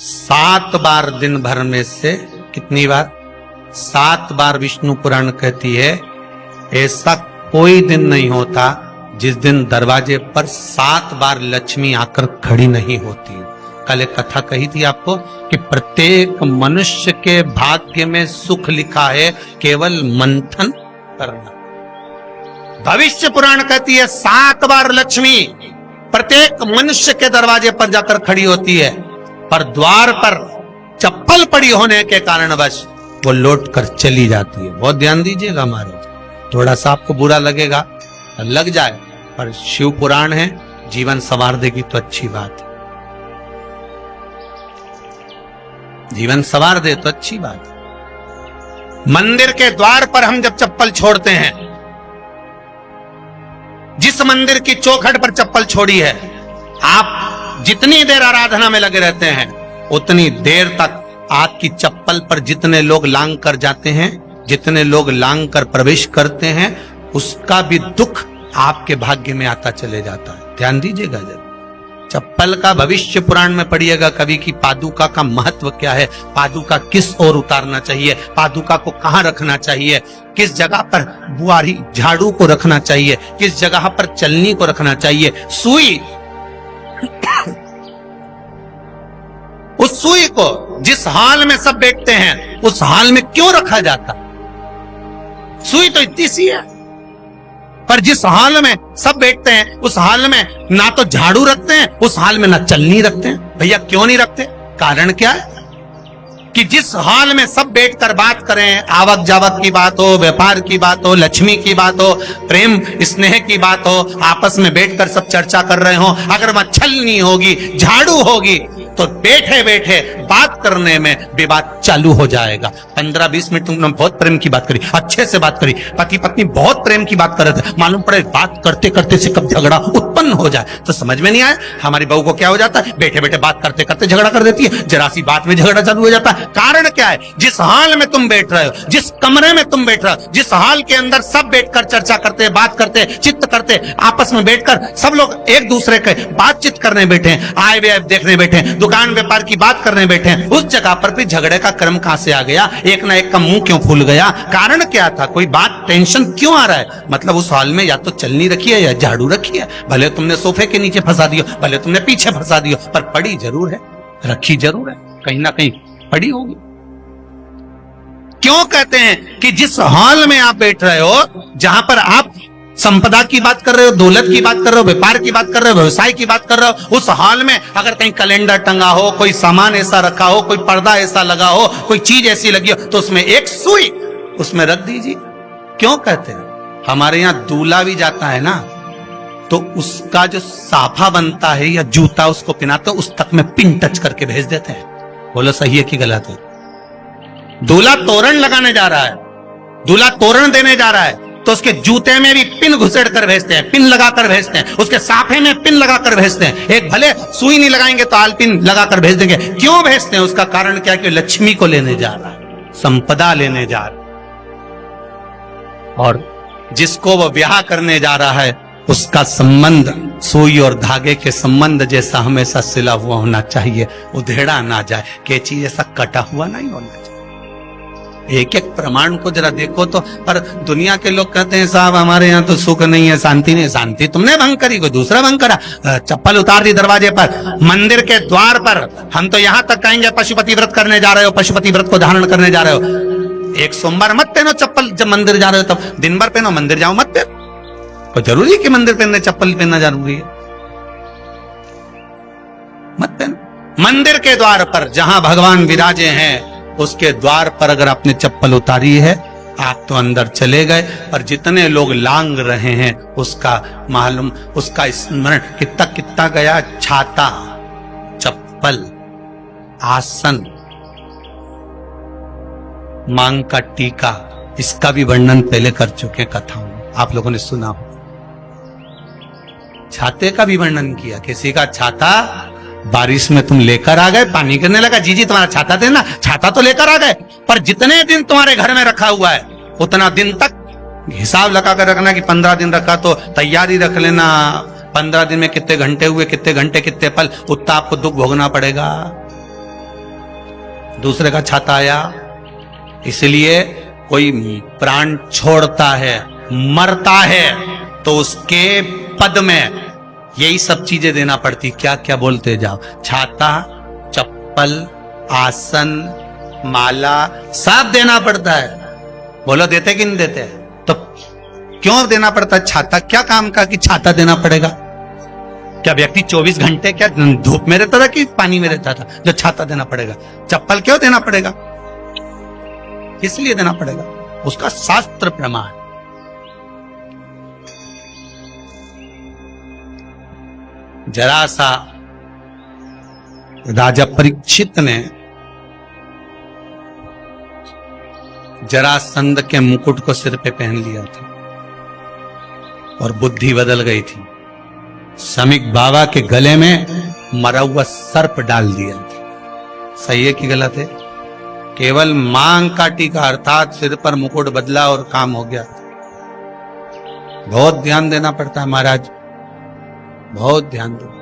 7 बार दिन भर में से कितनी बार? 7 बार विष्णु पुराण कहती है ऐसा कोई दिन नहीं होता जिस दिन दरवाजे पर 7 बार लक्ष्मी आकर खड़ी नहीं होती। कल एक कथा कही थी आपको कि प्रत्येक मनुष्य के भाग्य में सुख लिखा है, केवल मंथन करना। भविष्य पुराण कहती है 7 बार लक्ष्मी प्रत्येक मनुष्य के दरवाजे पर जाकर खड़ी होती है, पर द्वार पर चप्पल पड़ी होने के कारणवश वो लौट कर चली जाती है। बहुत ध्यान दीजिएगा महाराज, थोड़ा सा आपको बुरा लगेगा, लग जाए, पर शिव पुराण है, जीवन संवार देगी तो अच्छी बात है, जीवन संवार दे तो अच्छी बात है। मंदिर के द्वार पर हम जब चप्पल छोड़ते हैं, जिस मंदिर की चौखट पर चप्पल छोड़ी है, आप जितनी देर आराधना में लगे रहते हैं उतनी देर तक आपकी चप्पल पर जितने लोग लांग कर जाते हैं, जितने लोग लांग कर प्रवेश करते हैं, उसका भी दुख आपके भाग्य में आता चले जाता है। ध्यान दीजिएगा जरा, चप्पल का भविष्य पुराण में पढ़िएगा कभी कि पादुका का महत्व क्या है, पादुका किस ओर उतारना चाहिए, पादुका को कहां रखना चाहिए, किस जगह पर बुआरी झाड़ू को रखना चाहिए, किस जगह पर चलनी को रखना चाहिए, सुई उस सुई को जिस हाल में सब बैठते हैं उस हाल में क्यों रखा जाता? सुई तो इतनी सी है, पर जिस हाल में सब बैठते हैं उस हाल में ना तो झाड़ू रखते हैं, उस हाल में ना चलनी रखते हैं। भैया क्यों नहीं रखते? कारण क्या है कि जिस हाल में सब बैठकर बात करें, आवक जावक की बात हो, व्यापार की बात हो, लक्ष्मी की बात हो, प्रेम स्नेह की बात हो, आपस में बैठकर सब चर्चा कर रहे हो, अगर वह छलनी होगी, झाड़ू होगी, तो बैठे बैठे बात करने में विवाद चालू हो जाएगा। 15-20 मिनट तुमने बहुत प्रेम की बात करी, अच्छे से बात करी, पति पत्नी बहुत प्रेम की बात कर रहे थे, मालूम पड़े बात करते करते से कब झगड़ा उत्पन्न हो जाए तो समझ में नहीं आया। हमारी बहू को क्या हो जाता है, बैठे बैठे बात करते करते झगड़ा कर देती है, जरा सी बात में झगड़ा चालू हो जाता है। कारण क्या है? जिस हाल में तुम बैठ रहे हो, जिस कमरे में तुम बैठ रहे हो, जिस हाल के अंदर सब बैठकर चर्चा करते, बात करते, चित्त करते, आपस में बैठकर सब लोग एक दूसरे के बातचीत करने बैठे हैं, आए व्यय देखने बैठे हैं, दुकान व्यापार की बात करने बैठे हैं, उस जगह पर भी झगड़े का क्रम कहां से आ गया? एक ना एक का मुंह क्यों फूल गया? कारण क्या था? कोई बात टेंशन क्यों आ रहा है? मतलब उस हाल में या तो चलनी रखी है या झाड़ू रखी है, भले तुमने सोफे के नीचे फंसा दियो, भले तुमने पीछे फंसा दियो, पर पड़ी जरूर है, रखी जरूर है, कहीं ना कहीं पड़ी होगी। क्यों कहते हैं कि जिस हाल में आप बैठ रहे हो, जहां पर आप संपदा की बात कर रहे हो, दौलत की बात कर रहे हो, व्यापार की बात कर रहे हो, व्यवसाय की बात कर रहे हो, उस हाल में अगर कहीं कैलेंडर टंगा हो, कोई सामान ऐसा रखा हो, कोई पर्दा ऐसा लगा हो, कोई चीज ऐसी लगी हो, तो उसमें एक सुई उसमें रख दीजिए। क्यों कहते हैं? हमारे यहां दूल्हा भी जाता है ना, तो उसका जो साफा बनता है या जूता उसको पहनाते, उस तक में पिन टच करके भेज देते हैं। बोलो सही है कि गलत है? दूल्हा तोरण लगाने जा रहा है, दूल्हा तोरण देने जा रहा है, तो उसके जूते में भी पिन घुसेड़ कर भेजते हैं, पिन लगाकर भेजते हैं, उसके साफे में पिन लगाकर भेजते हैं। एक भले सुई नहीं लगाएंगे तो आल पिन लगाकर भेज देंगे। क्यों भेजते हैं? उसका कारण क्या? कि लक्ष्मी को लेने जा रहा है, संपदा लेने जा रहा है, और जिसको वो ब्याह करने जा रहा है उसका संबंध सुई और धागे के संबंध जैसा हमेशा सिला हुआ होना चाहिए, उधेड़ा ना जाए, कि चीज ऐसा कटा हुआ नहीं होना चाहिए। एक एक प्रमाण को जरा देखो तो। पर दुनिया के लोग कहते हैं साहब हमारे यहाँ तो सुख नहीं है, शांति नहीं। शांति तुमने भंग करी, कोई दूसरा भंग करा। चप्पल उतार दी दरवाजे पर, मंदिर के द्वार पर। हम तो यहाँ तक कहेंगे पशुपति व्रत करने जा रहे हो, पशुपति व्रत को धारण करने जा रहे हो, एक सोमवार मत पहनो चप्पल। जब मंदिर जा रहे हो तब दिन भर पहनो, मंदिर जाओ मत पहनो। कोई जरूरी है कि मंदिर पहनने चप्पल पहनना जरूरी है? मत पहनो। मंदिर के द्वार पर जहां भगवान विराजे हैं उसके द्वार पर अगर आपने चप्पल उतारी है, आप तो अंदर चले गए, और जितने लोग लांग रहे हैं उसका मालूम, उसका स्मरण कितना कितना गया। छाता, चप्पल, आसन, मांग का टीका, इसका भी वर्णन पहले कर चुके कथाओं में, आप लोगों ने सुना हो। छाते का भी वर्णन किया, किसी का छाता बारिश में तुम लेकर आ गए, पानी गिरने लगा, जी तुम्हारा छाता देना, छाता तो लेकर आ गए, पर जितने दिन तुम्हारे घर में रखा हुआ है उतना दिन तक हिसाब लगा कर रखना कि 15 दिन रखा तो तैयारी रख लेना, 15 दिन में कितने घंटे हुए, कितने घंटे कितने पल, उतना आपको दुख भोगना पड़ेगा। दूसरे का छाता आया। इसलिए कोई प्राण छोड़ता है, मरता है, तो उसके पद में यही सब चीजें देना पड़ती। क्या क्या बोलते जाओ, छाता, चप्पल, आसन, माला, सब देना पड़ता है। बोलो देते कि नहीं देते? तो क्यों देना पड़ता है छाता? क्या काम का कि छाता देना पड़ेगा? क्या व्यक्ति 24 घंटे क्या धूप में रहता था कि पानी में रहता था जो छाता देना पड़ेगा? चप्पल क्यों देना पड़ेगा? इसलिए देना पड़ेगा, उसका शास्त्र प्रमाण। जरा सा राजा परीक्षित ने जरासंध के मुकुट को सिर पे पहन लिया था और बुद्धि बदल गई थी। समीक बाबा के गले में मरा हुआ सर्प डाल दिया था। सही है कि गलत है? केवल मांग का टीका अर्थात सिर पर मुकुट बदला और काम हो गया। बहुत ध्यान देना पड़ता है महाराज, बहुत ध्यान देना।